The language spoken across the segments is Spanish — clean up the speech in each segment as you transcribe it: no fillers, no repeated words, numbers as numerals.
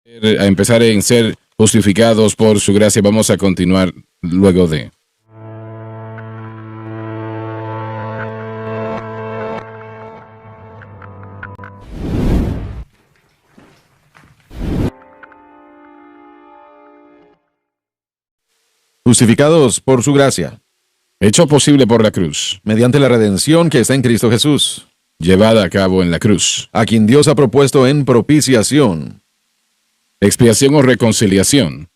A empezar en ser justificados por su gracia. Vamos a continuar luego de. Justificados por su gracia, Hecho posible por la cruz, mediante la redención que está en Cristo Jesús, llevada a cabo en la cruz. a quien Dios ha propuesto en propiciación, Expiación o reconciliación.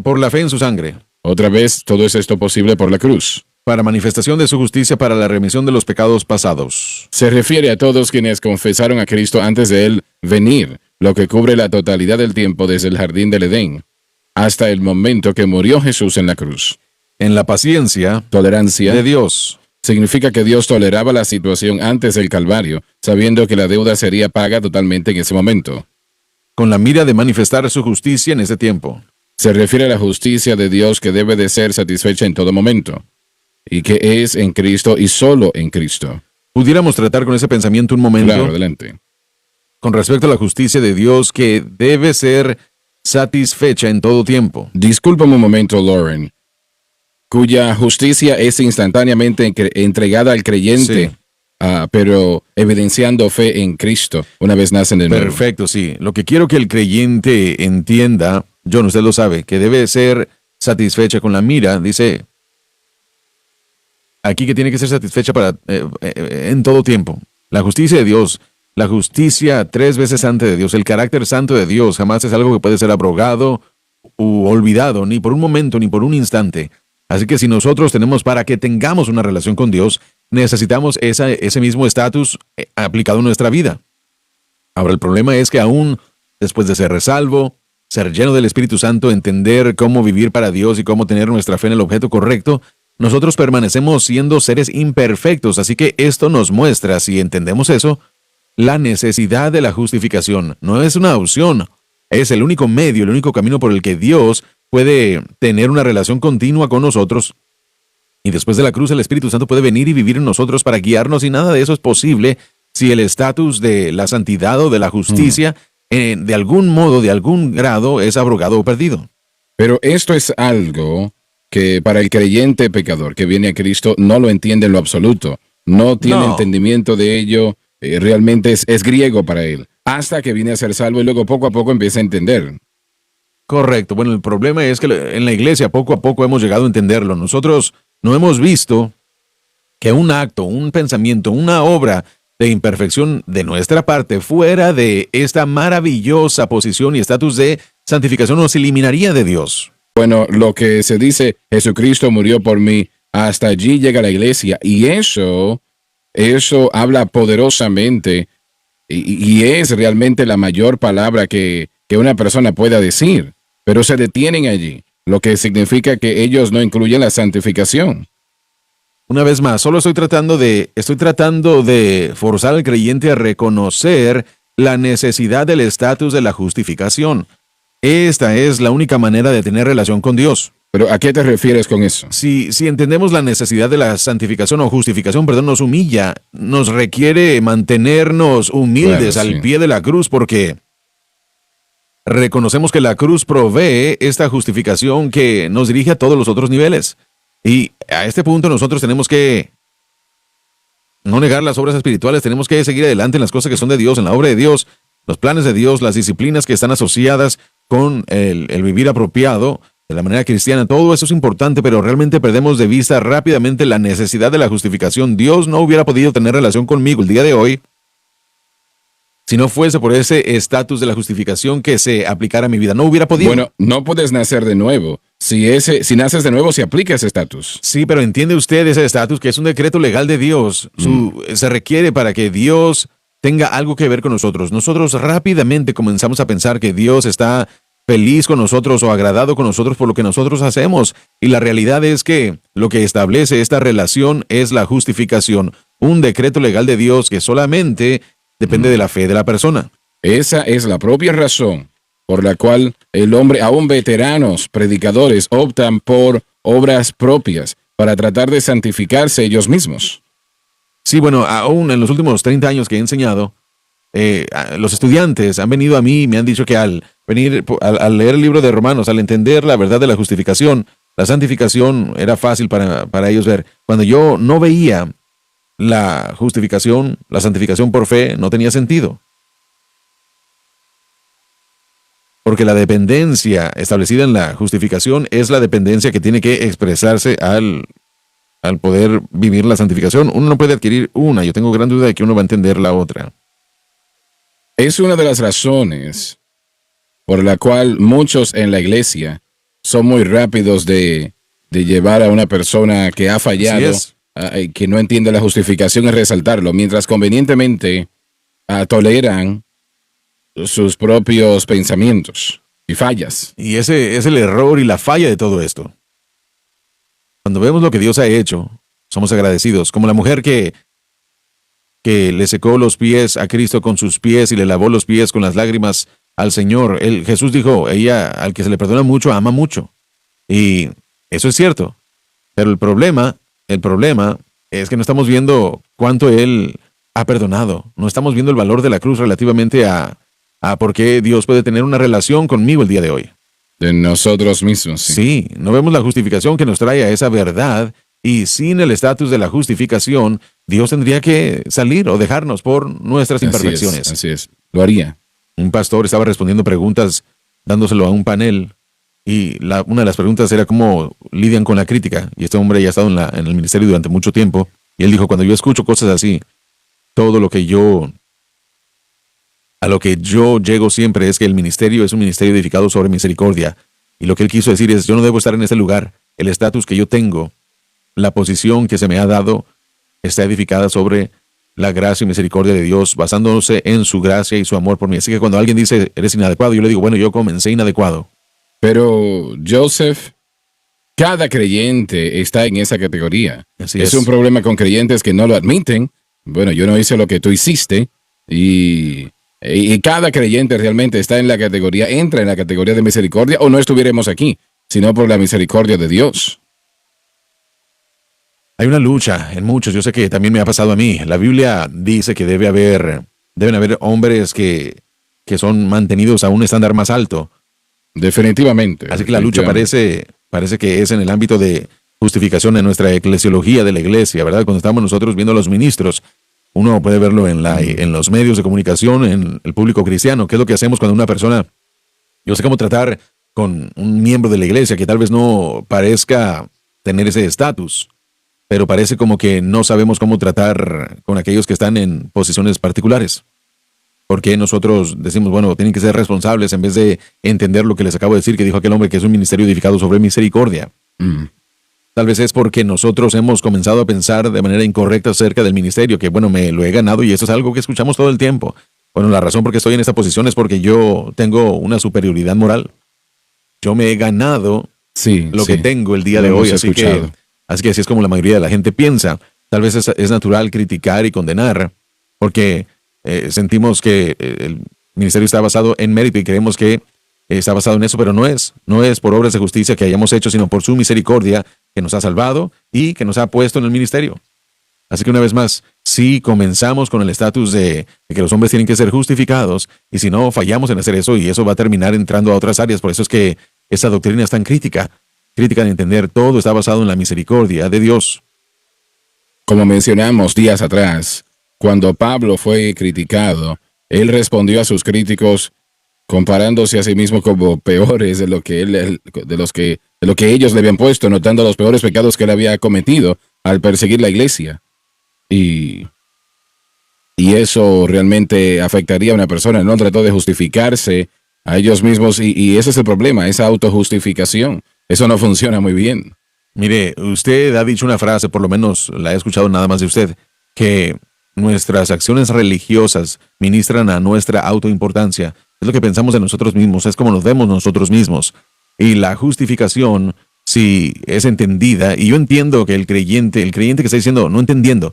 por la fe en su sangre, Otra vez, todo es esto posible por la cruz. para manifestación de su justicia para la remisión de los pecados pasados. Se refiere a todos quienes confesaron a Cristo antes de Él venir, lo que cubre la totalidad del tiempo desde el jardín del Edén hasta el momento que murió Jesús en la cruz. En la paciencia Tolerancia de Dios, significa que Dios toleraba la situación antes del Calvario, sabiendo que la deuda sería paga totalmente en ese momento. con la mira de manifestar su justicia en ese tiempo. Se refiere a la justicia de Dios que debe de ser satisfecha en todo momento, y que es en Cristo y solo en Cristo. Pudiéramos tratar con ese pensamiento un momento Claro, adelante. con respecto a la justicia de Dios que debe ser satisfecha en todo tiempo. Discúlpame un momento, Lauren. Cuya justicia es instantáneamente entregada al creyente, Sí. pero evidenciando fe en Cristo una vez nacen de nuevo. Perfecto, sí. Lo que quiero que el creyente entienda, John, usted lo sabe, que debe ser satisfecha con la mira, dice aquí que tiene que ser satisfecha en todo tiempo. La justicia de Dios, la justicia 3 veces santa de Dios, el carácter santo de Dios, jamás es algo que puede ser abrogado u olvidado, ni por un momento, ni por un instante. Así que si nosotros para que tengamos una relación con Dios, necesitamos ese mismo estatus aplicado en nuestra vida. Ahora, el problema es que aún después de ser salvo, ser lleno del Espíritu Santo, entender cómo vivir para Dios y cómo tener nuestra fe en el objeto correcto, nosotros permanecemos siendo seres imperfectos. Así que esto nos muestra, si entendemos eso, la necesidad de la justificación. No es una opción, es el único medio, el único camino por el que Dios puede tener una relación continua con nosotros. Y después de la cruz, el Espíritu Santo puede venir y vivir en nosotros para guiarnos, y nada de eso es posible si el estatus de la santidad o de la justicia, de algún modo, de algún grado, es abrogado o perdido. Pero esto es algo que para el creyente pecador que viene a Cristo no lo entiende en lo absoluto. No tiene No. entendimiento de ello. Realmente es griego para él. Hasta que viene a ser salvo y luego poco a poco empieza a entender. Correcto. Bueno, el problema es que en la iglesia poco a poco hemos llegado a entenderlo. Nosotros no hemos visto que un acto, un pensamiento, una obra de imperfección de nuestra parte fuera de esta maravillosa posición y estatus de santificación nos eliminaría de Dios. Bueno, lo que se dice, Jesucristo murió por mí, hasta allí llega la iglesia. Y eso habla poderosamente y es realmente la mayor palabra que una persona pueda decir. Pero se detienen allí, lo que significa que ellos no incluyen la santificación. Una vez más, solo estoy tratando de forzar al creyente a reconocer la necesidad del estatus de la justificación. Esta es la única manera de tener relación con Dios. Pero ¿a qué te refieres con eso? Si entendemos la necesidad de la santificación o justificación, nos humilla, nos requiere mantenernos humildes Claro, sí. al pie de la cruz, porque reconocemos que la cruz provee esta justificación que nos dirige a todos los otros niveles. Y a este punto nosotros tenemos que no negar las obras espirituales, tenemos que seguir adelante en las cosas que son de Dios, en la obra de Dios, los planes de Dios, las disciplinas que están asociadas con el vivir apropiado de la manera cristiana. Todo eso es importante, pero realmente perdemos de vista rápidamente la necesidad de la justificación. Dios no hubiera podido tener relación conmigo el día de hoy si no fuese por ese estatus de la justificación que se aplicara a mi vida. No hubiera podido. Bueno, no puedes nacer de nuevo. Si naces de nuevo, se aplica ese estatus. Sí, pero entiende usted ese estatus que es un decreto legal de Dios. Se requiere para que Dios tenga algo que ver con nosotros. Nosotros rápidamente comenzamos a pensar que Dios está feliz con nosotros o agradado con nosotros por lo que nosotros hacemos. Y la realidad es que lo que establece esta relación es la justificación. Un decreto legal de Dios que solamente depende de la fe de la persona. Esa es la propia razón por la cual el hombre, aún veteranos, predicadores, optan por obras propias para tratar de santificarse ellos mismos. Sí, bueno, aún en los últimos 30 años que he enseñado, los estudiantes han venido a mí y me han dicho que al al leer el libro de Romanos, al entender la verdad de la justificación, la santificación era fácil para ellos ver. Cuando yo no veía la justificación, la santificación por fe, no tenía sentido. Porque la dependencia establecida en la justificación es la dependencia que tiene que expresarse al poder vivir la santificación. Uno no puede adquirir una. Yo tengo gran duda de que uno va a entender la otra. Es una de las razones por la cual muchos en la iglesia son muy rápidos de llevar a una persona que ha fallado, que no entiende la justificación y resaltarlo, mientras convenientemente toleran sus propios pensamientos y fallas. Y ese es el error y la falla de todo esto. Cuando vemos lo que Dios ha hecho, somos agradecidos. Como la mujer que le secó los pies a Cristo con sus pies y le lavó los pies con las lágrimas al Señor. Jesús dijo, al que se le perdona mucho, ama mucho. Y eso es cierto. Pero el problema es que no estamos viendo cuánto Él ha perdonado. No estamos viendo el valor de la cruz relativamente a por qué Dios puede tener una relación conmigo el día de hoy. De nosotros mismos. Sí, no vemos la justificación que nos trae a esa verdad, y sin el estatus de la justificación, Dios tendría que salir o dejarnos por nuestras imperfecciones. Así es, lo haría. Un pastor estaba respondiendo preguntas, dándoselo a un panel, y una de las preguntas era cómo lidian con la crítica. Y este hombre ya ha estado en el ministerio durante mucho tiempo, y él dijo, cuando yo escucho cosas así, a lo que yo llego siempre es que el ministerio es un ministerio edificado sobre misericordia. Y lo que él quiso decir es, yo no debo estar en ese lugar. El estatus que yo tengo, la posición que se me ha dado, está edificada sobre la gracia y misericordia de Dios, basándose en su gracia y su amor por mí. Así que cuando alguien dice, eres inadecuado, yo le digo, bueno, yo comencé inadecuado. Pero, Joseph, cada creyente está en esa categoría. Así es un problema con creyentes que no lo admiten. Bueno, yo no hice lo que tú hiciste, y cada creyente realmente está en la categoría, entra en la categoría de misericordia, o no estuviéramos aquí, sino por la misericordia de Dios. Hay una lucha en muchos, yo sé que también me ha pasado a mí. La Biblia dice que deben haber hombres que son mantenidos a un estándar más alto. Definitivamente. Así que la lucha parece que es en el ámbito de justificación en nuestra eclesiología de la iglesia, ¿verdad? Cuando estamos nosotros viendo a los ministros, uno puede verlo en los medios de comunicación, en el público cristiano. ¿Qué es lo que hacemos cuando una persona, yo sé cómo tratar con un miembro de la iglesia que tal vez no parezca tener ese estatus, pero parece como que no sabemos cómo tratar con aquellos que están en posiciones particulares? Porque nosotros decimos, bueno, tienen que ser responsables en vez de entender lo que les acabo de decir, que dijo aquel hombre que es un ministerio edificado sobre misericordia? Tal vez es porque nosotros hemos comenzado a pensar de manera incorrecta acerca del ministerio, que bueno, me lo he ganado, y eso es algo que escuchamos todo el tiempo. Bueno, la razón por qué estoy en esta posición es porque yo tengo una superioridad moral. Yo me he ganado lo que tengo el día de hoy, así que así es como la mayoría de la gente piensa. Tal vez es natural criticar y condenar, porque sentimos que el ministerio está basado en mérito y creemos que está basado en eso, pero no es por obras de justicia que hayamos hecho, sino por su misericordia que nos ha salvado y que nos ha puesto en el ministerio. Así que una vez más, si comenzamos con el estatus de que los hombres tienen que ser justificados, y si no, fallamos en hacer eso, y eso va a terminar entrando a otras áreas. Por eso es que esa doctrina es tan crítica de entender todo está basado en la misericordia de Dios. Como mencionamos días atrás, cuando Pablo fue criticado, él respondió a sus críticos comparándose a sí mismo como peores de lo que ellos le habían puesto, notando los peores pecados que él había cometido al perseguir la iglesia. Y eso realmente afectaría a una persona. No trató de justificarse a ellos mismos, y ese es el problema, esa autojustificación. Eso no funciona muy bien. Mire, usted ha dicho una frase, por lo menos la he escuchado nada más de usted, que nuestras acciones religiosas ministran a nuestra autoimportancia. Es lo que pensamos de nosotros mismos, es como nos vemos nosotros mismos. Y la justificación, si es entendida, y yo entiendo que el creyente que está diciendo, no entendiendo,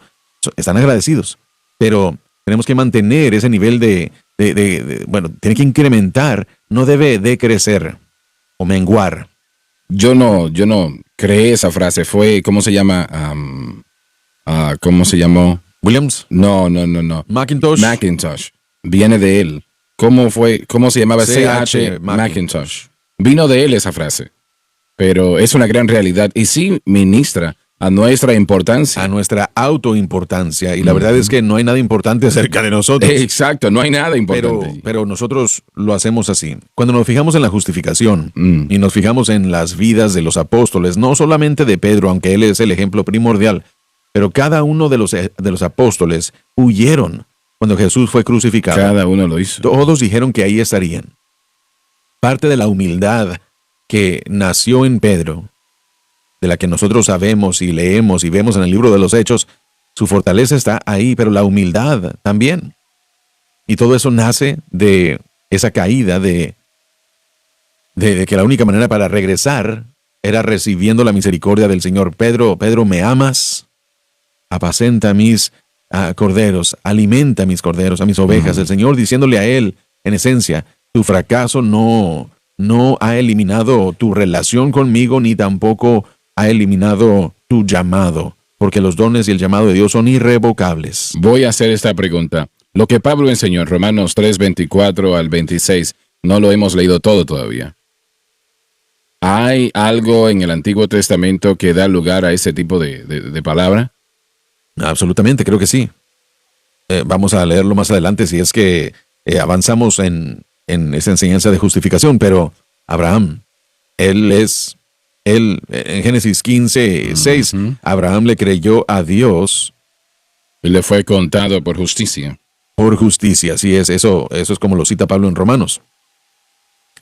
están agradecidos, pero tenemos que mantener ese nivel bueno, tiene que incrementar, no debe decrecer o menguar. Yo no creé esa frase. Fue, ¿cómo se llama? ¿Cómo se llamó? ¿Williams? No. ¿Mackintosh? Mackintosh. Viene de él. ¿Cómo se llamaba? C.H. C.H. Mackintosh. Vino de él esa frase. Pero es una gran realidad y sí ministra a nuestra importancia. A nuestra autoimportancia. Y la verdad es que no hay nada importante acerca de nosotros. Exacto, no hay nada importante. Pero nosotros lo hacemos así. Cuando nos fijamos en la justificación y nos fijamos en las vidas de los apóstoles, no solamente de Pedro, aunque él es el ejemplo primordial, pero cada uno de los apóstoles huyeron cuando Jesús fue crucificado. Cada uno lo hizo. Todos dijeron que ahí estarían. Parte de la humildad que nació en Pedro, de la que nosotros sabemos y leemos y vemos en el libro de los Hechos, su fortaleza está ahí, pero la humildad también. Y todo eso nace de esa caída de que la única manera para regresar era recibiendo la misericordia del Señor. Pedro, ¿me amas? Apacenta mis corderos, alimenta mis corderos, a mis ovejas. El Señor diciéndole a él, en esencia, tu fracaso no ha eliminado tu relación conmigo, ni tampoco ha eliminado tu llamado, porque los dones y el llamado de Dios son irrevocables. Voy a hacer esta pregunta. Lo que Pablo enseñó en Romanos 3, 24 al 26, no lo hemos leído todo todavía. ¿Hay algo en el Antiguo Testamento que da lugar a ese tipo de palabra? Absolutamente, creo que sí. Vamos a leerlo más adelante si es que avanzamos en esa enseñanza de justificación, pero Abraham, en Génesis 15, 6, Abraham le creyó a Dios. Y le fue contado por justicia. Por justicia, así es, eso es como lo cita Pablo en Romanos.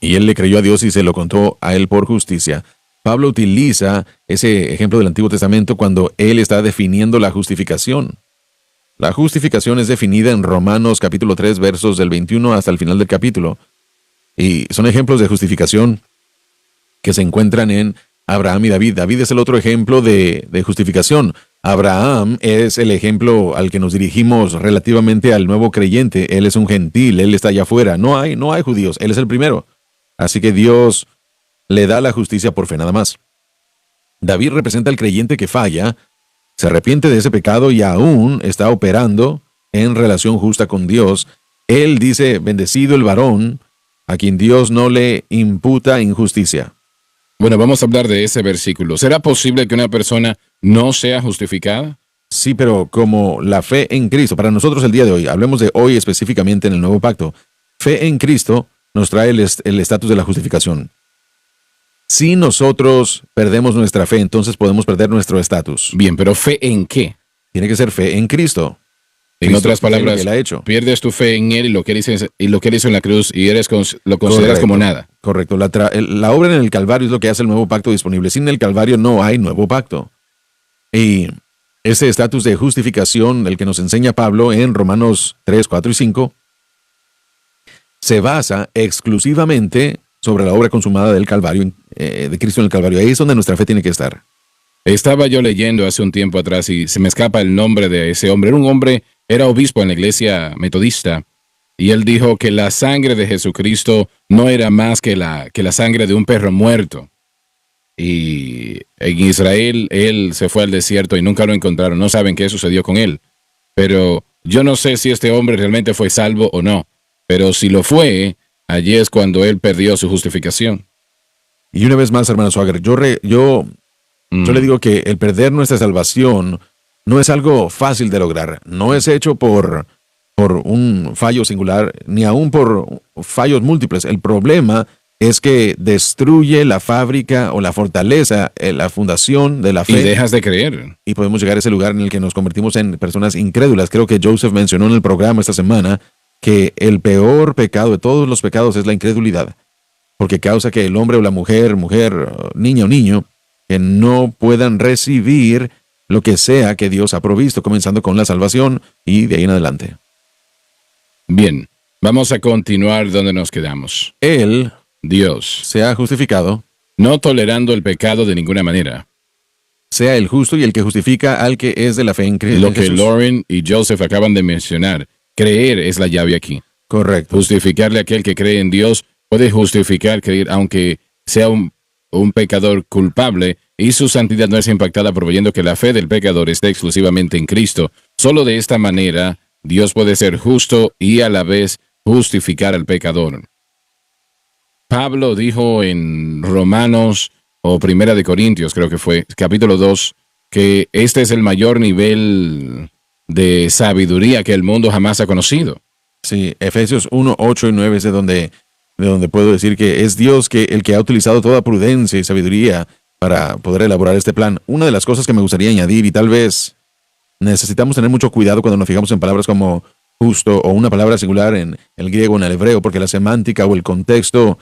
Y él le creyó a Dios y se lo contó a él por justicia. Pablo utiliza ese ejemplo del Antiguo Testamento cuando él está definiendo la justificación. La justificación es definida en Romanos capítulo 3, versos del 21 hasta el final del capítulo. Y son ejemplos de justificación que se encuentran en Abraham y David. David es el otro ejemplo de justificación. Abraham es el ejemplo al que nos dirigimos relativamente al nuevo creyente. Él es un gentil, él está allá afuera. No hay judíos, él es el primero. Así que Dios le da la justicia por fe nada más. David representa al creyente que falla, se arrepiente de ese pecado y aún está operando en relación justa con Dios. Él dice, bendecido el varón a quien Dios no le imputa injusticia. Bueno, vamos a hablar de ese versículo. ¿Será posible que una persona no sea justificada? Sí, pero como la fe en Cristo, para nosotros el día de hoy, hablemos de hoy específicamente en el Nuevo Pacto, fe en Cristo nos trae el estatus de la justificación. Si nosotros perdemos nuestra fe, entonces podemos perder nuestro estatus. Bien, pero ¿fe en qué? Tiene que ser fe en Cristo. En Cristo, otras palabras, que él ha hecho. pierdes tu fe en Él y lo que Él hizo en la cruz y lo consideras como nada. Correcto. La obra en el Calvario es lo que hace el nuevo pacto disponible. Sin el Calvario no hay nuevo pacto. Y ese estatus de justificación, del que nos enseña Pablo en Romanos 3, 4 y 5, se basa exclusivamente sobre la obra consumada del Calvario, de Cristo en el Calvario. Ahí es donde nuestra fe tiene que estar. Estaba yo leyendo hace un tiempo atrás y se me escapa el nombre de ese hombre. Era obispo en la iglesia metodista y él dijo que la sangre de Jesucristo no era más que la sangre de un perro muerto. Y en Israel él se fue al desierto y nunca lo encontraron. No saben qué sucedió con él. Pero yo no sé si este hombre realmente fue salvo o no. Pero si lo fue, allí es cuando él perdió su justificación. Y una vez más, hermano Swagger, yo le digo que el perder nuestra salvación no es algo fácil de lograr. No es hecho por un fallo singular, ni aún por fallos múltiples. El problema es que destruye la fábrica o la fortaleza, la fundación de la fe. Y dejas de creer. Y podemos llegar a ese lugar en el que nos convertimos en personas incrédulas. Creo que Joseph mencionó en el programa esta semana que el peor pecado de todos los pecados es la incredulidad. Porque causa que el hombre o la mujer, niña o niño, que no puedan recibir lo que sea que Dios ha provisto, comenzando con la salvación y de ahí en adelante. Bien, vamos a continuar donde nos quedamos. Él, Dios, se ha justificado, no tolerando el pecado de ninguna manera. Sea el justo y el que justifica al que es de la fe en Cristo. Lo que Lauren y Joseph acaban de mencionar, creer es la llave aquí. Correcto. Justificarle a aquel que cree en Dios puede justificar creer, aunque sea un pecador culpable, y su santidad no es impactada proveyendo que la fe del pecador esté exclusivamente en Cristo. Solo de esta manera, Dios puede ser justo y a la vez justificar al pecador. Pablo dijo en Romanos o Primera de Corintios, creo que fue, capítulo 2, que este es el mayor nivel de sabiduría que el mundo jamás ha conocido. Sí, Efesios 1, 8 y 9 es de donde puedo decir que es Dios el que ha utilizado toda prudencia y sabiduría para poder elaborar este plan. Una de las cosas que me gustaría añadir, y tal vez necesitamos tener mucho cuidado cuando nos fijamos en palabras como justo o una palabra singular en el griego o en el hebreo, porque la semántica o el contexto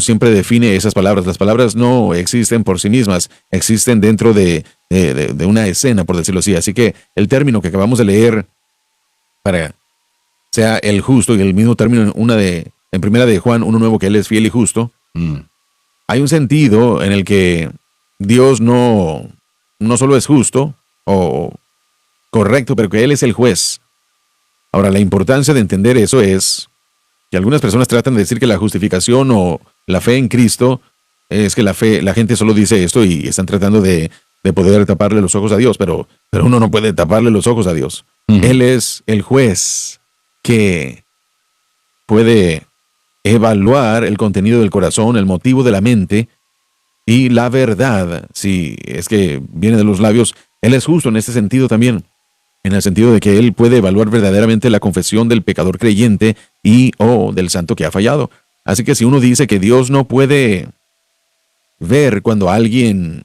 siempre define esas palabras. Las palabras no existen por sí mismas, existen dentro de una escena, por decirlo así. Así que el término que acabamos de leer para sea el justo, y el mismo término en primera de Juan 1:9, que Él es fiel y justo, hay un sentido en el que Dios no solo es justo o correcto, pero que Él es el juez. Ahora, la importancia de entender eso es que algunas personas tratan de decir que la justificación o la fe en Cristo es que la gente solo dice esto y están tratando de poder taparle los ojos a Dios, pero uno no puede taparle los ojos a Dios. Él es el juez que puede evaluar el contenido del corazón, el motivo de la mente y la verdad, si es que viene de los labios. Él es justo en este sentido también, en el sentido de que Él puede evaluar verdaderamente la confesión del pecador creyente o del santo que ha fallado. Así que si uno dice que Dios no puede ver cuando alguien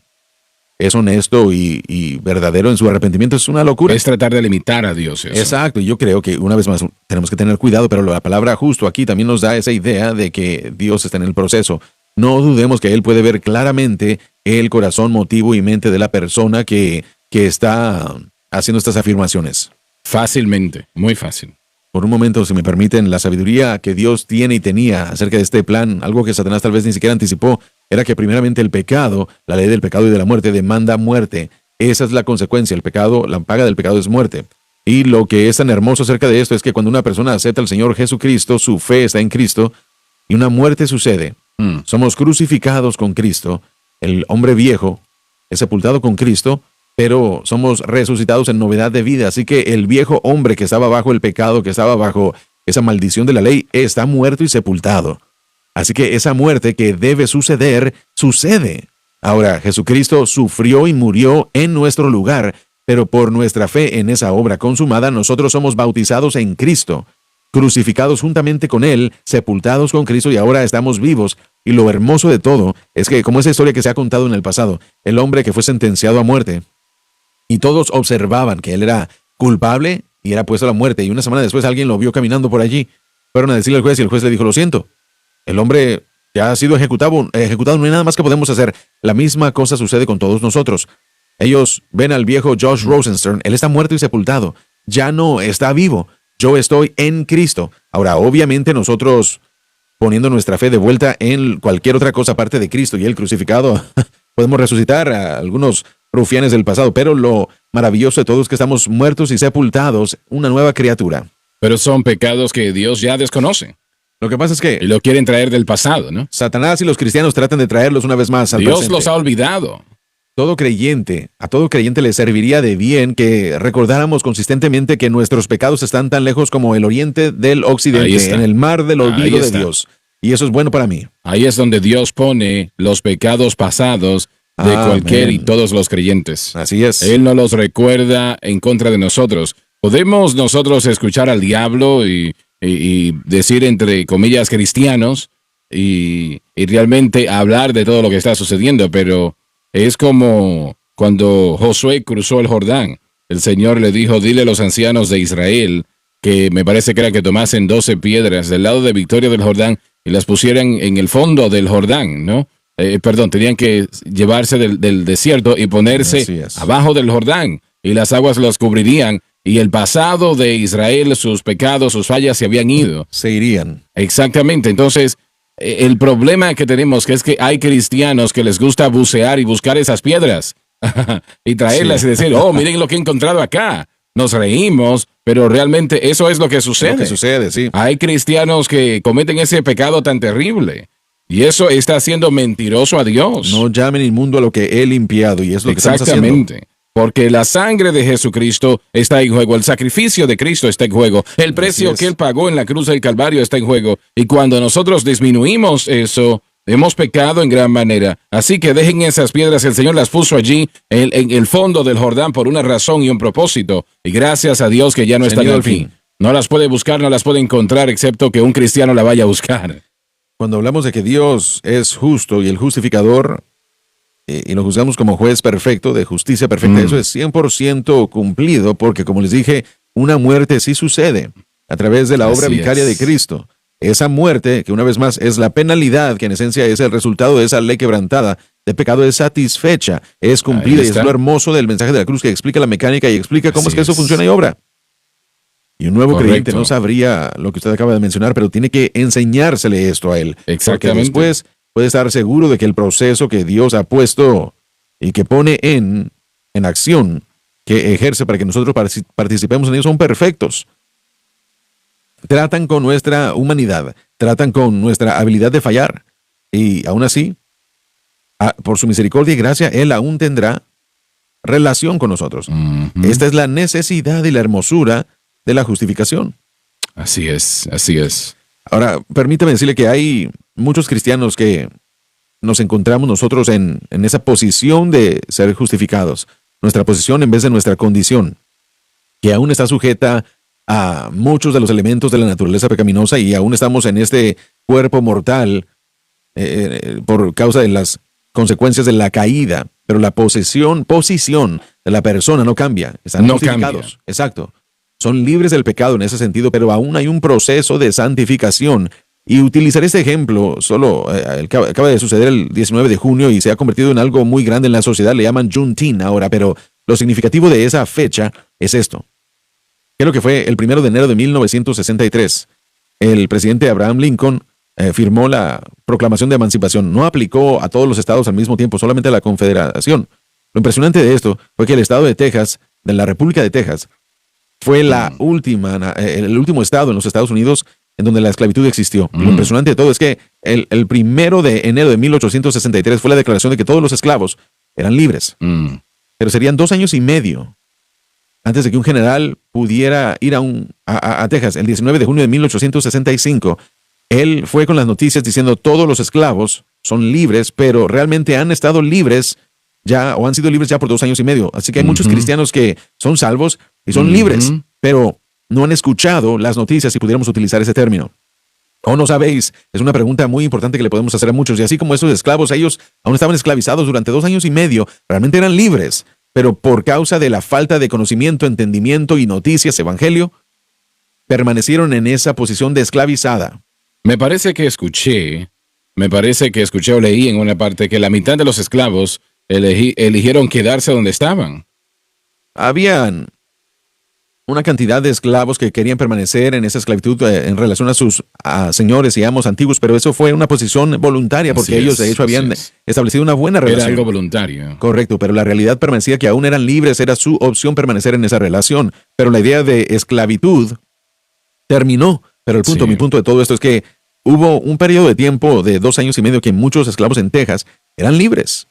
es honesto y verdadero en su arrepentimiento, es una locura. Es tratar de limitar a Dios. Eso. Exacto, y yo creo que una vez más tenemos que tener cuidado, pero la palabra justo aquí también nos da esa idea de que Dios está en el proceso. No dudemos que Él puede ver claramente el corazón, motivo y mente de la persona que está haciendo estas afirmaciones. Fácilmente, muy fácil. Por un momento, si me permiten, la sabiduría que Dios tiene y tenía acerca de este plan, algo que Satanás tal vez ni siquiera anticipó, era que primeramente el pecado, la ley del pecado y de la muerte, demanda muerte. Esa es la consecuencia. El pecado, la paga del pecado es muerte. Y lo que es tan hermoso acerca de esto es que cuando una persona acepta al Señor Jesucristo, su fe está en Cristo, y una muerte sucede. Somos crucificados con Cristo. El hombre viejo es sepultado con Cristo, pero somos resucitados en novedad de vida. Así que el viejo hombre que estaba bajo el pecado, que estaba bajo esa maldición de la ley, está muerto y sepultado. Así que esa muerte que debe suceder, sucede. Ahora, Jesucristo sufrió y murió en nuestro lugar, pero por nuestra fe en esa obra consumada, nosotros somos bautizados en Cristo, crucificados juntamente con Él, sepultados con Cristo y ahora estamos vivos. Y lo hermoso de todo es que, como esa historia que se ha contado en el pasado, el hombre que fue sentenciado a muerte, y todos observaban que él era culpable y era puesto a la muerte, y una semana después alguien lo vio caminando por allí. Fueron a decirle al juez y el juez le dijo: lo siento, el hombre ya ha sido ejecutado, no hay nada más que podemos hacer. La misma cosa sucede con todos nosotros. Ellos ven al viejo Josh Rosenstern, él está muerto y sepultado, ya no está vivo. Yo estoy en Cristo. Ahora, obviamente nosotros, poniendo nuestra fe de vuelta en cualquier otra cosa aparte de Cristo y el crucificado, podemos resucitar a algunos rufianes del pasado, pero lo maravilloso de todo es que estamos muertos y sepultados, una nueva criatura. Pero son pecados que Dios ya desconoce. Lo que pasa es que Y lo quieren traer del pasado, ¿no? Satanás y los cristianos tratan de traerlos una vez más al Dios presente. los ha olvidado. A todo creyente le serviría de bien que recordáramos consistentemente que nuestros pecados están tan lejos como el oriente del Ahí occidente, está. en el mar del Ahí olvido de está. Dios. Y eso es bueno para mí. Ahí es donde Dios pone los pecados pasados de Amén. cualquier y todos los creyentes. Así es. Él no los recuerda en contra de nosotros. Podemos nosotros escuchar al diablo y decir entre comillas cristianos y realmente hablar de todo lo que está sucediendo, pero es como cuando Josué cruzó el Jordán. El Señor le dijo: dile a los ancianos de Israel que me parece que era que tomasen 12 piedras del lado de Victoria del Jordán y las pusieran en el fondo del Jordán, ¿no? Tenían que llevarse del desierto y Así ponerse es. abajo del Jordán y las aguas los cubrirían y el pasado de Israel, sus pecados, sus fallas se habían ido. Se irían. Exactamente. Entonces, el problema que tenemos es que hay cristianos que les gusta bucear y buscar esas piedras y traerlas Sí. y decir: oh, miren lo que he encontrado acá. Nos reímos, pero realmente eso es lo que sucede. Lo que sucede, sí. Hay cristianos que cometen ese pecado tan terrible. Y eso está haciendo mentiroso a Dios. No llamen inmundo a lo que he limpiado, y es lo que estamos haciendo. Exactamente. porque la sangre de Jesucristo está en juego, el sacrificio de Cristo está en juego, el precio que Él pagó en la cruz del Calvario está en juego, y cuando nosotros disminuimos eso, hemos pecado en gran manera. Así que dejen esas piedras, el Señor las puso allí en el fondo del Jordán por una razón y un propósito, y gracias a Dios que ya no están al fin. No las puede buscar, no las puede encontrar, excepto que un cristiano la vaya a buscar. Cuando hablamos de que Dios es justo y el justificador, y lo juzgamos como juez perfecto, de justicia perfecta, eso es 100% cumplido, porque como les dije, una muerte sí sucede a través de la obra vicaria de Cristo. Esa muerte, que una vez más es la penalidad, que en esencia es el resultado de esa ley quebrantada de pecado, es satisfecha, es cumplida, y es lo hermoso del mensaje de la cruz, que explica la mecánica y explica cómo es que eso funciona y obra. Y un nuevo creyente no sabría lo que usted acaba de mencionar, pero tiene que enseñársele esto a él. Porque después puede estar seguro de que el proceso que Dios ha puesto y que pone en acción, que ejerce para que nosotros participemos en ellos, son perfectos. Tratan con nuestra humanidad, tratan con nuestra habilidad de fallar, y aún así, por su misericordia y gracia, Él aún tendrá relación con nosotros. Esta es la necesidad y la hermosura de la justificación. Así es, así es. Ahora, permítame decirle que hay muchos cristianos que nos encontramos nosotros en esa posición de ser justificados, nuestra posición en vez de nuestra condición, que aún está sujeta a muchos de los elementos de la naturaleza pecaminosa, y aún estamos en este cuerpo mortal por causa de las consecuencias de la caída, pero la posición de la persona no cambia, están justificados. Exacto. Son libres del pecado en ese sentido, pero aún hay un proceso de santificación. Y utilizaré este ejemplo, solo acaba de suceder el 19 de junio y se ha convertido en algo muy grande en la sociedad, le llaman Juneteenth ahora, pero lo significativo de esa fecha es esto. ¿Qué es lo que fue el 1 de enero de 1963? El presidente Abraham Lincoln firmó la Proclamación de Emancipación. No aplicó a todos los estados al mismo tiempo, solamente a la Confederación. Lo impresionante de esto fue que el estado de Texas, de la República de Texas, fue el último estado en los Estados Unidos en donde la esclavitud existió. Lo impresionante de todo es que el 1 de enero de 1863 fue la declaración de que todos los esclavos eran libres. Pero serían 2 años y medio antes de que un general pudiera ir a Texas. El 19 de junio de 1865, él fue con las noticias diciendo todos los esclavos son libres, pero realmente han estado libres ya, o han sido libres ya por 2 años y medio. Así que hay muchos cristianos que son salvos y son libres, pero no han escuchado las noticias, si pudiéramos utilizar ese término. ¿O no sabéis? Es una pregunta muy importante que le podemos hacer a muchos. Y así como esos esclavos, ellos aún estaban esclavizados durante 2 años y medio, realmente eran libres, pero por causa de la falta de conocimiento, entendimiento y noticias, evangelio, permanecieron en esa posición de esclavizada. Me parece que escuché o leí en una parte que la mitad de los esclavos eligieron quedarse donde estaban. Habían una cantidad de esclavos que querían permanecer en esa esclavitud en relación a sus señores y amos antiguos, pero eso fue una posición voluntaria porque ellos de hecho habían establecido una buena relación. Era algo voluntario. Correcto, pero la realidad permanecía que aún eran libres, era su opción permanecer en esa relación, pero la idea de esclavitud terminó. Pero mi punto de todo esto es que hubo un periodo de tiempo de 2 años y medio que muchos esclavos en Texas eran libres.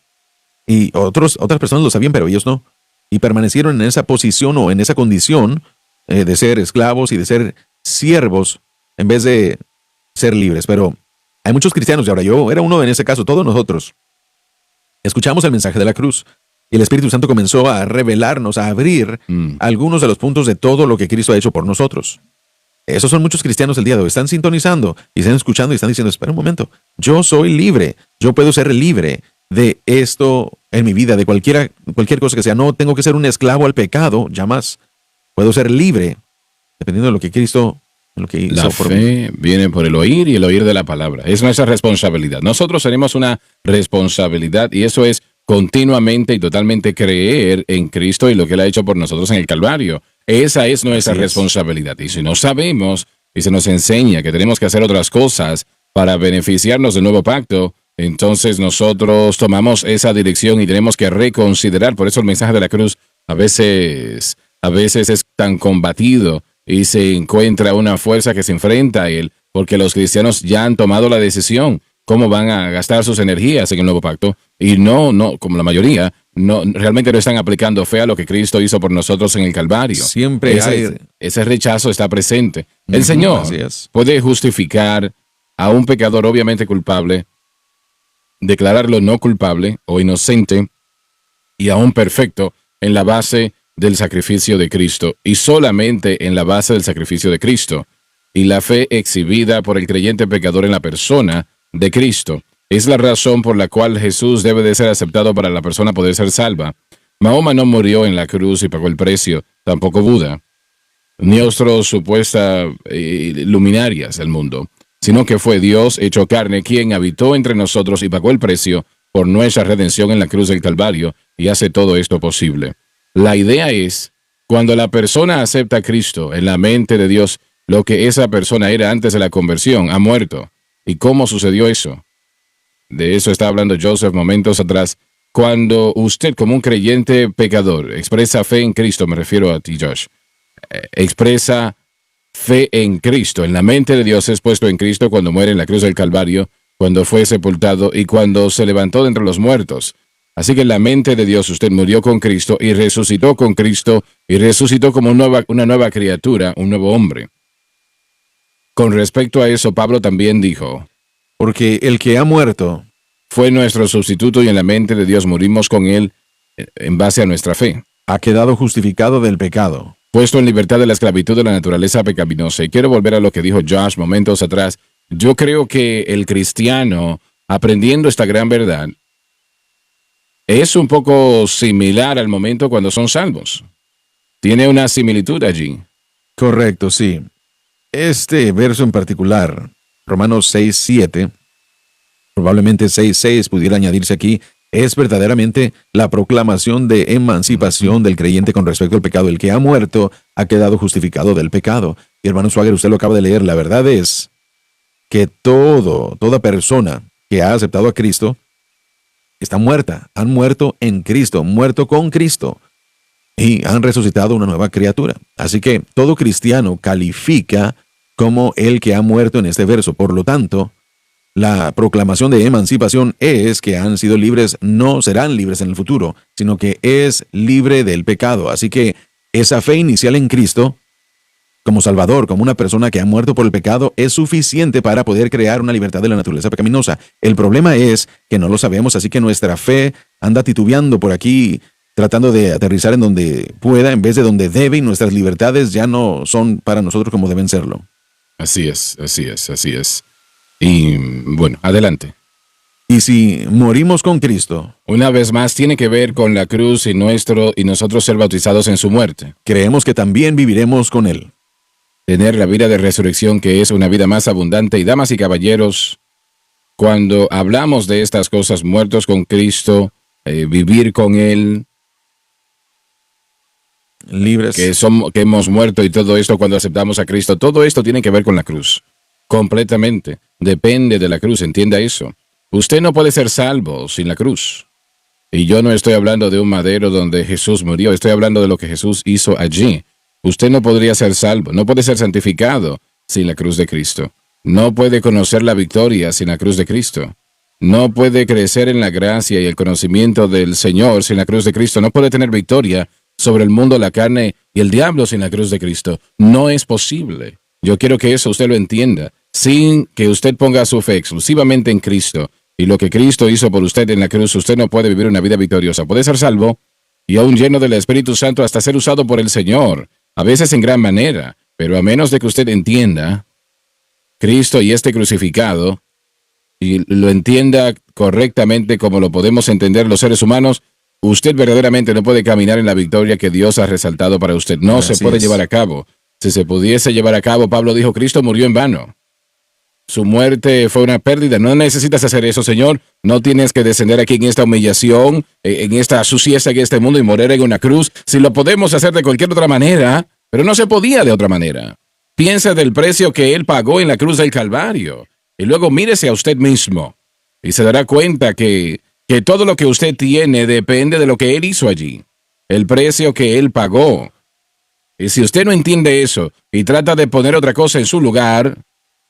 Y otras personas lo sabían, pero ellos no. Y permanecieron en esa posición o en esa condición de ser esclavos y de ser siervos en vez de ser libres. Pero hay muchos cristianos, y ahora yo era uno en ese caso, todos nosotros. Escuchamos el mensaje de la cruz y el Espíritu Santo comenzó a revelarnos, a abrir algunos de los puntos de todo lo que Cristo ha hecho por nosotros. Esos son muchos cristianos el día de hoy. Están sintonizando y están escuchando y están diciendo, espera un momento, yo soy libre, yo puedo ser libre de esto en mi vida, de cualquier cosa que sea. No tengo que ser un esclavo al pecado, ya más. Puedo ser libre, dependiendo de lo que Cristo, lo que hizo la por mí. fe viene por el oír y el oír de la palabra. Es nuestra responsabilidad. Nosotros tenemos una responsabilidad y eso es continuamente y totalmente creer en Cristo y lo que Él ha hecho por nosotros en el Calvario. Esa es nuestra responsabilidad. Y si no sabemos y se nos enseña que tenemos que hacer otras cosas para beneficiarnos del nuevo pacto, entonces nosotros tomamos esa dirección y tenemos que reconsiderar. Por eso el mensaje de la cruz a veces es tan combatido y se encuentra una fuerza que se enfrenta a él, porque los cristianos ya han tomado la decisión cómo van a gastar sus energías en el nuevo pacto y no, como la mayoría, no, realmente no están aplicando fe a lo que Cristo hizo por nosotros en el Calvario. Siempre hay... Ese rechazo está presente. El Ujú, Señor así es. puede justificar a un pecador obviamente culpable, declararlo no culpable o inocente y aún perfecto en la base del sacrificio de Cristo y solamente en la base del sacrificio de Cristo y la fe exhibida por el creyente pecador en la persona de Cristo. Es la razón por la cual Jesús debe de ser aceptado para la persona poder ser salva. Mahoma no murió en la cruz y pagó el precio, tampoco Buda, ni otros supuestas luminarias del mundo, sino que fue Dios hecho carne quien habitó entre nosotros y pagó el precio por nuestra redención en la cruz del Calvario y hace todo esto posible. La idea es, cuando la persona acepta a Cristo en la mente de Dios, lo que esa persona era antes de la conversión, ha muerto. ¿Y cómo sucedió eso? De eso está hablando Joseph momentos atrás. Cuando usted como un creyente pecador expresa fe en Cristo, me refiero a ti, Josh, expresa fe en Cristo, en la mente de Dios es puesto en Cristo cuando muere en la cruz del Calvario, cuando fue sepultado y cuando se levantó de entre los muertos. Así que en la mente de Dios usted murió con Cristo y resucitó con Cristo y resucitó como una nueva criatura, un nuevo hombre. Con respecto a eso, Pablo también dijo, porque el que ha muerto fue nuestro sustituto y en la mente de Dios morimos con él en base a nuestra fe. ha quedado justificado del pecado. Puesto en libertad de la esclavitud de la naturaleza pecaminosa. Y quiero volver a lo que dijo Josh momentos atrás. Yo creo que el cristiano, aprendiendo esta gran verdad, es un poco similar al momento cuando son salvos. Tiene una similitud allí. Correcto, sí. Este verso en particular, Romanos 6:7, probablemente 6:6 pudiera añadirse aquí, es verdaderamente la proclamación de emancipación del creyente con respecto al pecado. El que ha muerto ha quedado justificado del pecado. Y hermano Swagger, usted lo acaba de leer. La verdad es que toda persona que ha aceptado a Cristo está muerta. Han muerto en Cristo, muerto con Cristo. Y han resucitado una nueva criatura. Así que todo cristiano califica como el que ha muerto en este verso. Por lo tanto, la proclamación de emancipación es que han sido libres, no serán libres en el futuro, sino que es libre del pecado. Así que esa fe inicial en Cristo, como Salvador, como una persona que ha muerto por el pecado, es suficiente para poder crear una libertad de la naturaleza pecaminosa. El problema es que no lo sabemos, así que nuestra fe anda titubeando por aquí, tratando de aterrizar en donde pueda, en vez de donde debe, y nuestras libertades ya no son para nosotros como deben serlo. Así es, así es, así es. Y bueno, adelante. Y si morimos con Cristo, Una vez más, tiene que ver con la cruz y nosotros ser bautizados en su muerte. creemos que también viviremos con Él. Tener la vida de resurrección, que es una vida más abundante. Y damas y caballeros, cuando hablamos de estas cosas, muertos con Cristo, vivir con Él, Libres. que hemos muerto y todo esto cuando aceptamos a Cristo, todo esto tiene que ver con la cruz. Completamente. Depende de la cruz, entienda eso. Usted no puede ser salvo sin la cruz. Y yo no estoy hablando de un madero donde Jesús murió, estoy hablando de lo que Jesús hizo allí. Usted no podría ser salvo, no puede ser santificado sin la cruz de Cristo. No puede conocer la victoria sin la cruz de Cristo. No puede crecer en la gracia y el conocimiento del Señor sin la cruz de Cristo. No puede tener victoria sobre el mundo, la carne y el diablo sin la cruz de Cristo. No es posible. Yo quiero que eso usted lo entienda. Sin que usted ponga su fe exclusivamente en Cristo y lo que Cristo hizo por usted en la cruz, usted no puede vivir una vida victoriosa. Puede ser salvo y aún lleno del Espíritu Santo hasta ser usado por el Señor, a veces en gran manera, pero a menos de que usted entienda Cristo y este crucificado y lo entienda correctamente como lo podemos entender los seres humanos, usted verdaderamente no puede caminar en la victoria que Dios ha resaltado para usted. No se puede llevar a cabo. Si se pudiese llevar a cabo, Pablo dijo, Cristo murió en vano. Su muerte fue una pérdida. No necesitas hacer eso, Señor. No tienes que descender aquí en esta humillación, en esta suciedad, en este mundo y morir en una cruz. Si lo podemos hacer de cualquier otra manera, pero no se podía de otra manera. Piensa del precio que Él pagó en la cruz del Calvario. Y luego mírese a usted mismo y se dará cuenta que todo lo que usted tiene depende de lo que Él hizo allí. El precio que Él pagó. Y si usted no entiende eso y trata de poner otra cosa en su lugar,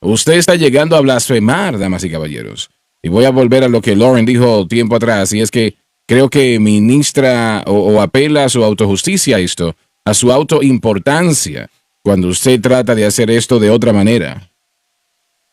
usted está llegando a blasfemar, damas y caballeros. Y voy a volver a lo que Lauren dijo tiempo atrás, y es que creo que ministra o apela a su autojusticia esto, a su autoimportancia, cuando usted trata de hacer esto de otra manera.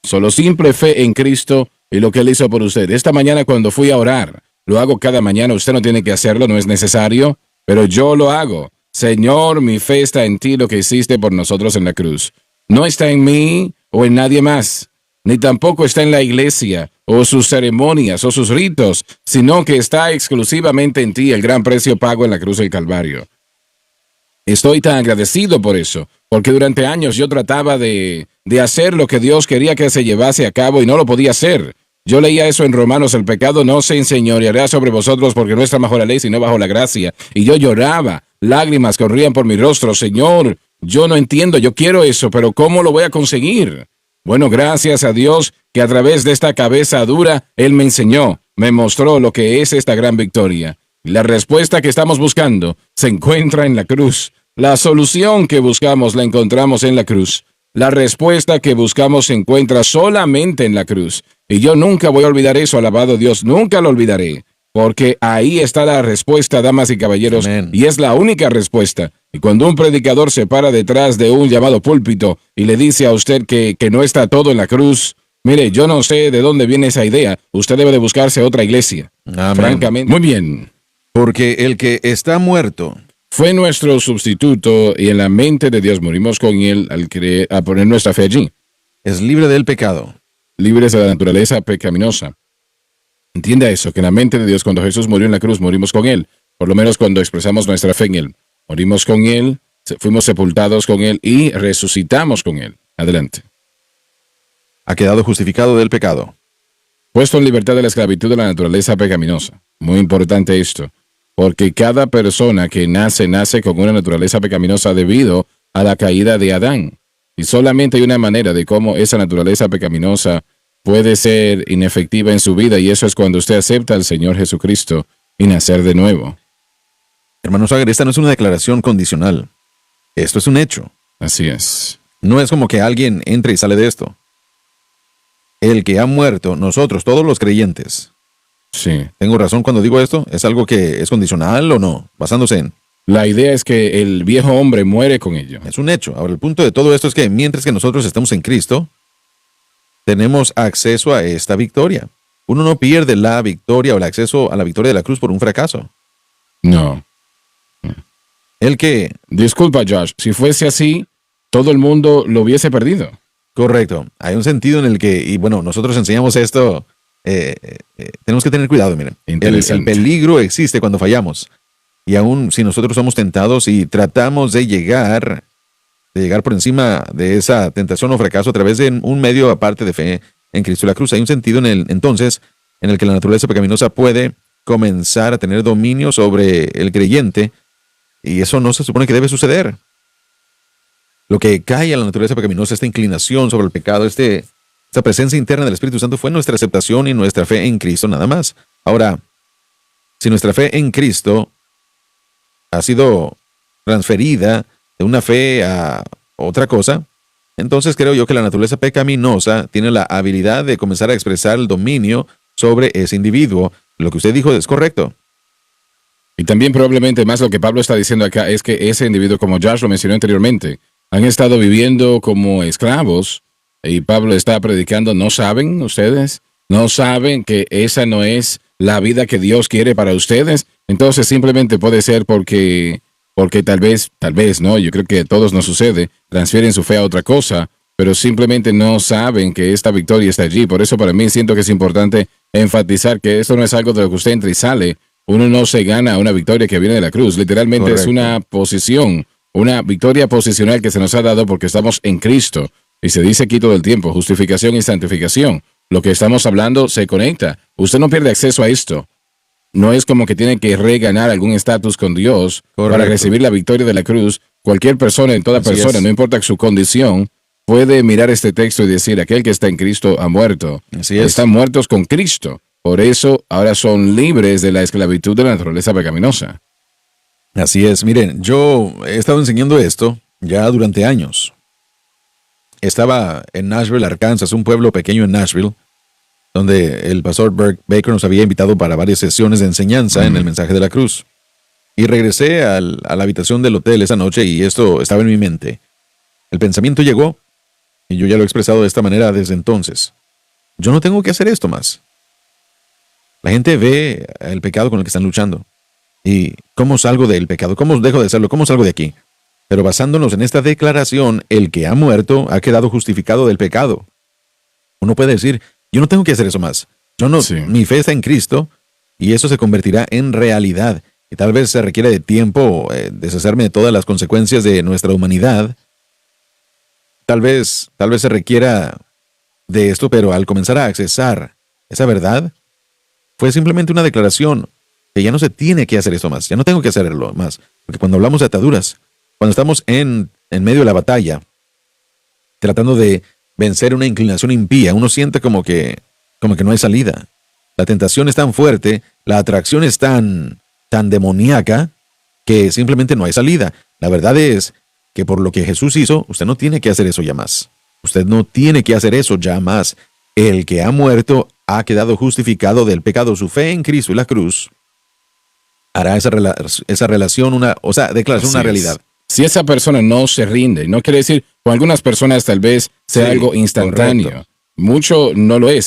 Solo simple fe en Cristo y lo que Él hizo por usted. Esta mañana cuando fui a orar, lo hago cada mañana, usted no tiene que hacerlo, no es necesario, pero yo lo hago. Señor, mi fe está en ti, lo que hiciste por nosotros en la cruz. No está en mí o en nadie más, ni tampoco está en la iglesia o sus ceremonias o sus ritos, sino que está exclusivamente en ti, el gran precio pago en la cruz del Calvario. Estoy tan agradecido por eso, porque durante años yo trataba de hacer lo que Dios quería que se llevase a cabo y no lo podía hacer. Yo leía eso en Romanos, el pecado no se enseñoreará sobre vosotros porque no está bajo la ley, sino bajo la gracia. Y yo lloraba, lágrimas corrían por mi rostro. Señor, yo no entiendo, yo quiero eso, pero ¿cómo lo voy a conseguir? Bueno, gracias a Dios que a través de esta cabeza dura, Él me enseñó, me mostró lo que es esta gran victoria. La respuesta que estamos buscando se encuentra en la cruz. La solución que buscamos la encontramos en la cruz. La respuesta que buscamos se encuentra solamente en la cruz. Y yo nunca voy a olvidar eso, alabado Dios, nunca lo olvidaré. Porque ahí está la respuesta, damas y caballeros, Amén. y es la única respuesta. Y cuando un predicador se para detrás de un llamado púlpito y le dice a usted que no está todo en la cruz, mire, yo no sé de dónde viene esa idea. Usted debe de buscarse otra iglesia. Amén. Francamente. Muy bien. Porque el que está muerto Fue nuestro sustituto y en la mente de Dios morimos con Él al a poner nuestra fe allí. es libre del pecado. Libres de la naturaleza pecaminosa. Entienda eso, que en la mente de Dios cuando Jesús murió en la cruz morimos con Él. Por lo menos cuando expresamos nuestra fe en Él. Morimos con Él, fuimos sepultados con Él y resucitamos con Él. Adelante. Ha quedado justificado del pecado. Puesto en libertad de la esclavitud de la naturaleza pecaminosa. Muy importante esto. Porque cada persona que nace con una naturaleza pecaminosa debido a la caída de Adán. Y solamente hay una manera de cómo esa naturaleza pecaminosa puede ser inefectiva en su vida, y eso es cuando usted acepta al Señor Jesucristo y nacer de nuevo. Hermano Sager, esta no es una declaración condicional. Esto es un hecho. Así es. No es como que alguien entre y sale de esto. El que ha muerto, nosotros, todos los creyentes. Sí. ¿Tengo razón cuando digo esto? ¿Es algo que es condicional o no? Basándose en... La idea es que el viejo hombre muere con ello. Es un hecho. Ahora, el punto de todo esto es que mientras que nosotros estamos en Cristo, tenemos acceso a esta victoria. Uno no pierde la victoria o el acceso a la victoria de la cruz por un fracaso. No. El que... Disculpa, Josh. Si fuese así, todo el mundo lo hubiese perdido. Correcto. Hay un sentido en el que, y bueno, nosotros enseñamos esto, tenemos que tener cuidado, miren. El Interesante. peligro existe cuando fallamos. Y aún si nosotros somos tentados y tratamos de llegar por encima de esa tentación o fracaso a través de un medio aparte de fe en Cristo la cruz, hay un sentido entonces en el que la naturaleza pecaminosa puede comenzar a tener dominio sobre el creyente, y eso no se supone que debe suceder. Lo que cae a la naturaleza pecaminosa, esta inclinación sobre el pecado, esta presencia interna del Espíritu Santo, fue nuestra aceptación y nuestra fe en Cristo nada más. Ahora, si nuestra fe en Cristo ha sido transferida de una fe a otra cosa, entonces creo yo que la naturaleza pecaminosa tiene la habilidad de comenzar a expresar el dominio sobre ese individuo. Lo que usted dijo es correcto. Y también probablemente más lo que Pablo está diciendo acá es que ese individuo, como Josh lo mencionó anteriormente, han estado viviendo como esclavos, y Pablo está predicando, ¿no saben ustedes? ¿No saben que esa no es la vida que Dios quiere para ustedes? Entonces simplemente puede ser porque tal vez, ¿no? Yo creo que a todos nos sucede, transfieren su fe a otra cosa, pero simplemente no saben que esta victoria está allí. Por eso para mí siento que es importante enfatizar que esto no es algo de lo que usted entra y sale. Uno no se gana una victoria que viene de la cruz. Literalmente Correcto. es una posición, una victoria posicional que se nos ha dado porque estamos en Cristo. Y se dice aquí todo el tiempo, justificación y santificación. Lo que estamos hablando se conecta. Usted no pierde acceso a esto. No es como que tiene que reganar algún estatus con Dios para Correcto. recibir la victoria de la cruz. Cualquier persona, en toda Así persona, es. no importa su condición, puede mirar este texto y decir, aquel que está en Cristo ha muerto. Así es. Están muertos con Cristo. Por eso ahora son libres de la esclavitud de la naturaleza pecaminosa. Así es. Miren, yo he estado enseñando esto ya durante años. Estaba en Nashville, Arkansas, un pueblo pequeño en Nashville, donde el pastor Bert Baker nos había invitado para varias sesiones de enseñanza en el mensaje de la cruz. Y regresé a la habitación del hotel esa noche y esto estaba en mi mente. El pensamiento llegó y yo ya lo he expresado de esta manera desde entonces. Yo no tengo que hacer esto más. La gente ve el pecado con el que están luchando. ¿Y cómo salgo del pecado? ¿Cómo dejo de hacerlo? ¿Cómo salgo de aquí? Pero basándonos en esta declaración, el que ha muerto ha quedado justificado del pecado. Uno puede decir, yo no tengo que hacer eso más. Sí. Mi fe está en Cristo y eso se convertirá en realidad. Y tal vez se requiere de tiempo deshacerme de todas las consecuencias de nuestra humanidad. Tal vez se requiera de esto, pero al comenzar a accesar esa verdad, fue simplemente una declaración que ya no se tiene que hacer esto más, ya no tengo que hacerlo más. Porque cuando hablamos de ataduras, cuando estamos en medio de la batalla, tratando de vencer una inclinación impía, uno siente como que no hay salida. La tentación es tan fuerte, la atracción es tan demoníaca, que simplemente no hay salida. La verdad es que por lo que Jesús hizo, usted no tiene que hacer eso ya más. Usted no tiene que hacer eso ya más. El que ha muerto ha quedado justificado del pecado. Su fe en Cristo y la cruz hará esa relación, declaración una realidad. Si esa persona no se rinde, no quiere decir, con algunas personas tal vez sea algo instantáneo. Correcto. Muchos no lo es.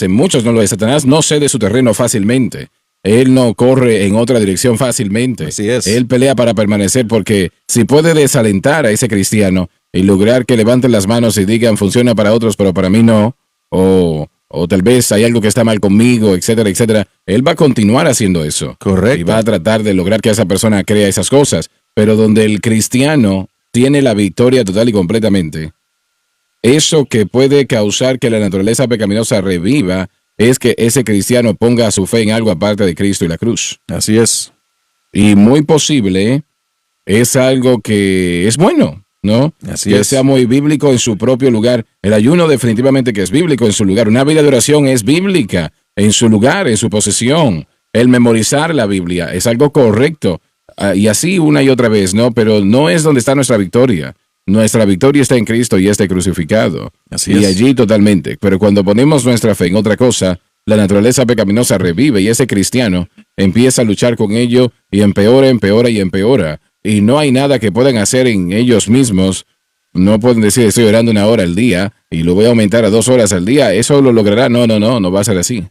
Satanás no cede su terreno fácilmente. Él no corre en otra dirección fácilmente. Así es. Él pelea para permanecer porque si puede desalentar a ese cristiano y lograr que levanten las manos y digan funciona para otros pero para mí no, o tal vez hay algo que está mal conmigo, etcétera, etcétera, él va a continuar haciendo eso. Correcto. Y va a tratar de lograr que esa persona crea esas cosas. Pero donde el cristiano tiene la victoria total y completamente, eso que puede causar que la naturaleza pecaminosa reviva es que ese cristiano ponga su fe en algo aparte de Cristo y la cruz. Así es. Y muy posible es algo que es bueno, ¿no? Así que es. sea muy bíblico en su propio lugar. El ayuno definitivamente que es bíblico en su lugar. Una vida de oración es bíblica en su lugar, en su posesión. El memorizar la Biblia es algo correcto. Y así una y otra vez, ¿no? Pero no es donde está nuestra victoria. Nuestra victoria está en Cristo y este crucificado. Así y es. allí totalmente. Pero cuando ponemos nuestra fe en otra cosa, la naturaleza pecaminosa revive y ese cristiano empieza a luchar con ello y empeora, empeora y empeora. Y no hay nada que puedan hacer en ellos mismos. No pueden decir estoy orando 1 hora al día y lo voy a aumentar a 2 horas al día. Eso lo logrará. No va a ser así.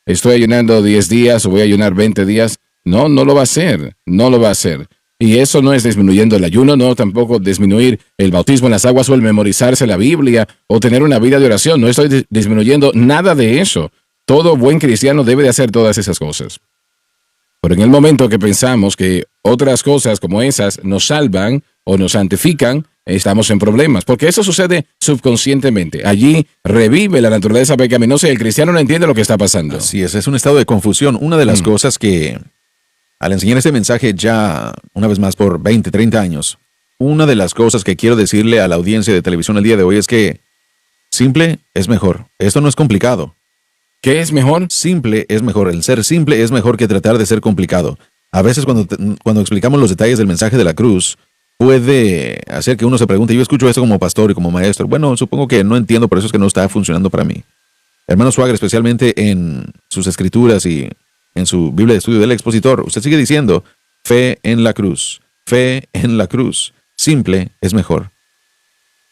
Estoy ayunando 10 días o voy a ayunar 20 días. No lo va a hacer. No lo va a hacer. Y eso no es disminuyendo el ayuno, no tampoco disminuir el bautismo en las aguas o el memorizarse la Biblia o tener una vida de oración. No estoy disminuyendo nada de eso. Todo buen cristiano debe de hacer todas esas cosas. Pero en el momento que pensamos que otras cosas como esas nos salvan o nos santifican, estamos en problemas. Porque eso sucede subconscientemente. Allí revive la naturaleza pecaminosa y el cristiano no entiende lo que está pasando. Así es un estado de confusión. Una de las cosas que, al enseñar este mensaje ya, una vez más, por 20, 30 años, una de las cosas que quiero decirle a la audiencia de televisión el día de hoy es que simple es mejor. Esto no es complicado. ¿Qué es mejor? Simple es mejor. El ser simple es mejor que tratar de ser complicado. A veces cuando explicamos los detalles del mensaje de la cruz, puede hacer que uno se pregunte, yo escucho esto como pastor y como maestro. Bueno, supongo que no entiendo, por eso es que no está funcionando para mí. Hermano Swagger, especialmente en sus escrituras y en su Biblia de estudio del expositor, usted sigue diciendo, fe en la cruz, fe en la cruz. Simple es mejor.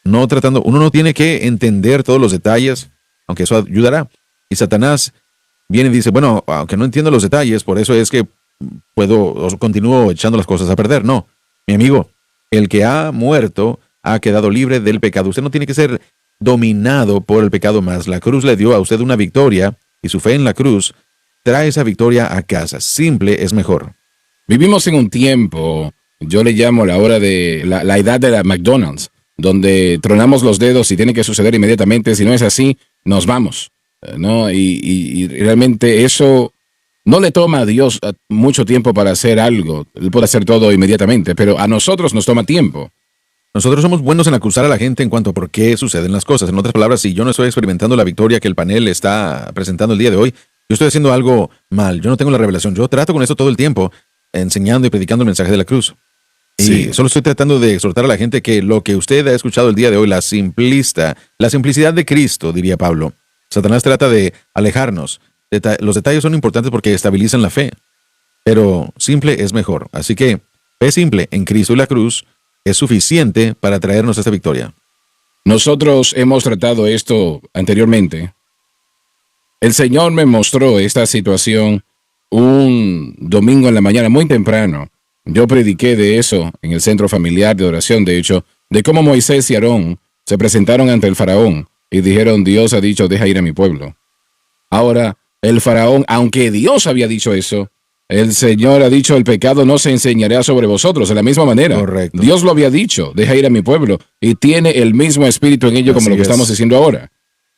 Uno no tiene que entender todos los detalles, aunque eso ayudará. Y Satanás viene y dice, bueno, aunque no entiendo los detalles, por eso es que continúo echando las cosas a perder. No, mi amigo, el que ha muerto ha quedado libre del pecado. Usted no tiene que ser dominado por el pecado más. La cruz le dio a usted una victoria y su fe en la cruz trae esa victoria a casa. Simple es mejor. Vivimos en un tiempo, yo le llamo la hora de la edad de la McDonald's, donde tronamos los dedos y tiene que suceder inmediatamente. Si no es así, nos vamos. ¿No? Y realmente eso no le toma a Dios mucho tiempo para hacer algo. Él puede hacer todo inmediatamente, pero a nosotros nos toma tiempo. Nosotros somos buenos en acusar a la gente en cuanto a por qué suceden las cosas. En otras palabras, si yo no estoy experimentando la victoria que el panel está presentando el día de hoy, yo estoy haciendo algo mal. Yo no tengo la revelación. Yo trato con eso todo el tiempo, enseñando y predicando el mensaje de la cruz. Sí. Y solo estoy tratando de exhortar a la gente que lo que usted ha escuchado el día de hoy, la simplicidad de Cristo, diría Pablo. Satanás trata de alejarnos Los detalles son importantes porque estabilizan la fe, pero simple es mejor. Así que fe simple en Cristo y la cruz es suficiente para traernos esta victoria. Nosotros hemos tratado esto anteriormente. El Señor me mostró esta situación un domingo en la mañana, muy temprano. Yo prediqué de eso en el centro familiar de oración, de hecho, de cómo Moisés y Aarón se presentaron ante el faraón y dijeron, Dios ha dicho, deja ir a mi pueblo. Ahora, el faraón, aunque Dios había dicho eso, el Señor ha dicho, el pecado no se enseñará sobre vosotros. De la misma manera, Correcto. Dios lo había dicho, deja ir a mi pueblo, y tiene el mismo espíritu en ello como lo que estamos diciendo ahora.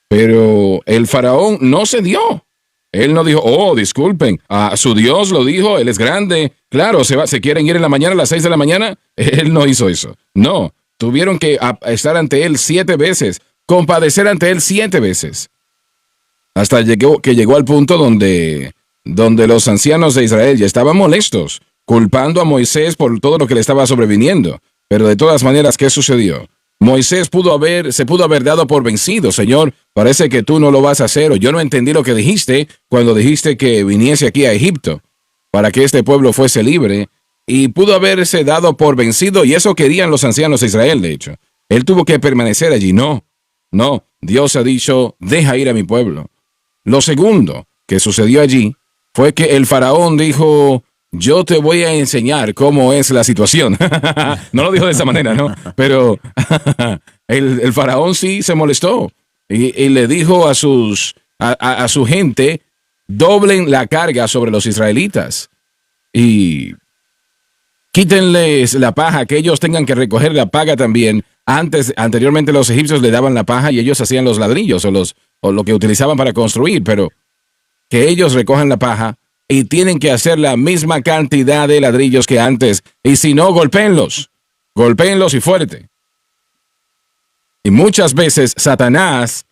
Pero el faraón no se dio. Él no dijo, oh, disculpen, su Dios lo dijo, Él es grande. Claro, se quieren ir en la mañana a las 6 de la mañana. Él no hizo eso. No, tuvieron que estar ante Él 7 veces, compadecer ante Él 7 veces. Hasta que llegó al punto donde los ancianos de Israel ya estaban molestos, culpando a Moisés por todo lo que le estaba sobreviniendo. Pero de todas maneras, ¿qué sucedió? Moisés se pudo haber dado por vencido. Señor, parece que tú no lo vas a hacer, o yo no entendí lo que dijiste cuando dijiste que viniese aquí a Egipto, para que este pueblo fuese libre, y pudo haberse dado por vencido, y eso querían los ancianos de Israel, de hecho. Él tuvo que permanecer allí. No, Dios ha dicho, deja ir a mi pueblo. Lo segundo que sucedió allí fue que el faraón dijo, yo te voy a enseñar cómo es la situación. No lo dijo de esa manera, ¿no? Pero el faraón sí se molestó y le dijo a su gente, doblen la carga sobre los israelitas y quítenles la paja, que ellos tengan que recoger la paga también. Anteriormente los egipcios le daban la paja y ellos hacían los ladrillos o lo que utilizaban para construir, pero que ellos recojan la paja y tienen que hacer la misma cantidad de ladrillos que antes. Y si no, golpéenlos y fuerte. Y muchas veces Satanás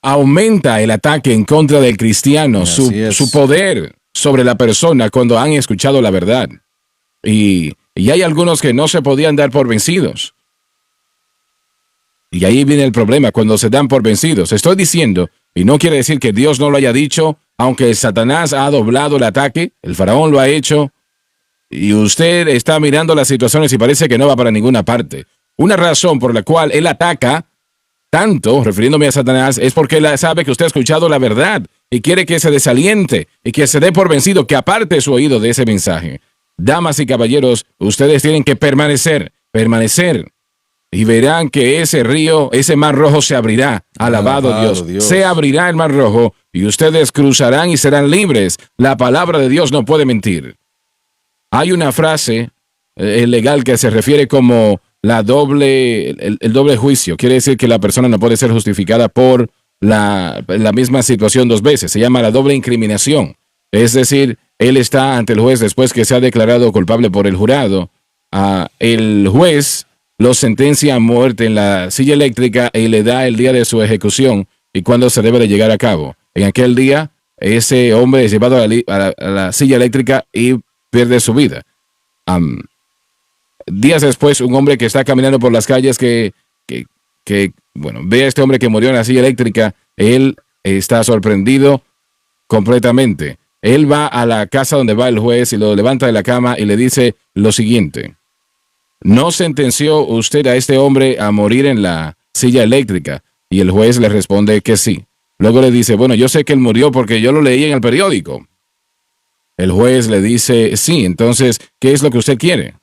aumenta el ataque en contra del cristiano, su poder sobre la persona cuando han escuchado la verdad. Y hay algunos que no se podían dar por vencidos. Y ahí viene el problema, cuando se dan por vencidos. Estoy diciendo, y no quiere decir que Dios no lo haya dicho, aunque Satanás ha doblado el ataque, el faraón lo ha hecho, y usted está mirando las situaciones y parece que no va para ninguna parte. Una razón por la cual él ataca tanto, refiriéndome a Satanás, es porque él sabe que usted ha escuchado la verdad y quiere que se desaliente y que se dé por vencido, que aparte su oído de ese mensaje. Damas y caballeros, ustedes tienen que permanecer, y verán que ese río, ese mar rojo se abrirá. Alabado Dios. Se abrirá el mar rojo y ustedes cruzarán y serán libres. La palabra de Dios no puede mentir. Hay una frase legal que se refiere como el doble juicio. Quiere decir que la persona no puede ser justificada por la misma situación 2 veces. Se llama la doble incriminación. Es decir, él está ante el juez después que se ha declarado culpable por el jurado. El juez lo sentencia a muerte en la silla eléctrica y le da el día de su ejecución y cuándo se debe de llegar a cabo. En aquel día, ese hombre es llevado a la silla eléctrica y pierde su vida. Días después, un hombre que está caminando por las calles ve a este hombre que murió en la silla eléctrica. Él está sorprendido completamente. Él va a la casa donde va el juez y lo levanta de la cama y le dice lo siguiente: ¿no sentenció usted a este hombre a morir en la silla eléctrica? Y el juez le responde que sí. Luego le dice, bueno, yo sé que él murió porque yo lo leí en el periódico. El juez le dice, sí, entonces, ¿qué es lo que usted quiere?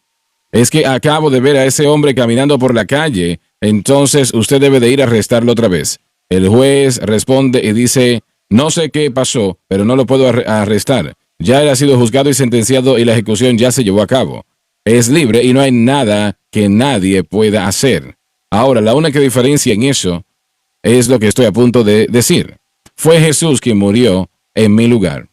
Es que acabo de ver a ese hombre caminando por la calle, entonces usted debe de ir a arrestarlo otra vez. El juez responde y dice, no sé qué pasó, pero no lo puedo arrestar. Ya él ha sido juzgado y sentenciado y la ejecución ya se llevó a cabo. Es libre y no hay nada que nadie pueda hacer. Ahora, la única diferencia en eso es lo que estoy a punto de decir. Fue Jesús quien murió en mi lugar.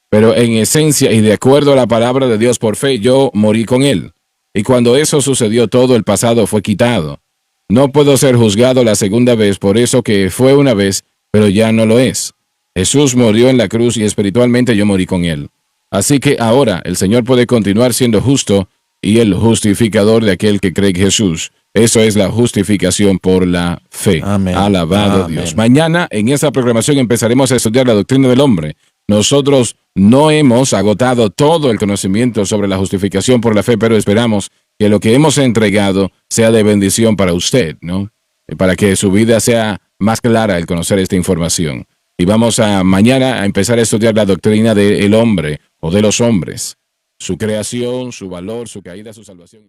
Pero en esencia y de acuerdo a la palabra de Dios por fe, yo morí con él. Y cuando eso sucedió, todo el pasado fue quitado. No puedo ser juzgado la segunda vez por eso que fue una vez, pero ya no lo es. Jesús murió en la cruz y espiritualmente yo morí con él. Así que ahora el Señor puede continuar siendo justo y el justificador de aquel que cree en Jesús. Eso es la justificación por la fe. Amén. Alabado Amén. Dios. Mañana en esa programación empezaremos a estudiar la doctrina del hombre. Nosotros no hemos agotado todo el conocimiento sobre la justificación por la fe, pero esperamos que lo que hemos entregado sea de bendición para usted, ¿no? Para que su vida sea más clara al conocer esta información. Y vamos a mañana a empezar a estudiar la doctrina del hombre o de los hombres, su creación, su valor, su caída, su salvación.